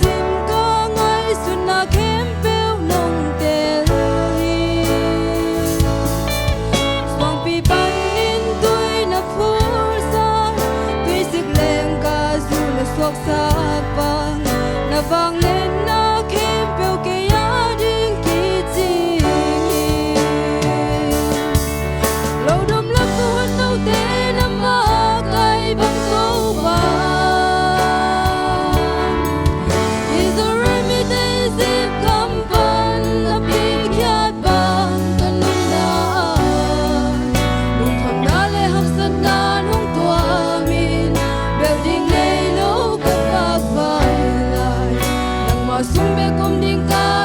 sim ca ngay xuân na kém bêu nông tê hi Swang pi ban in tui na phur sa Tui sik leng ka zu na suak sa pa Na vang lên na kém bêu ke ya ding ki chi Lâu đom lắm buồn nâu tê na ma kai bang câu ba Is a remittance if kampan na pikyat bang kanong na Nung thang dale hapsat na nung tuamin Building lay low kapag bailay Nang masumbe kum ding ka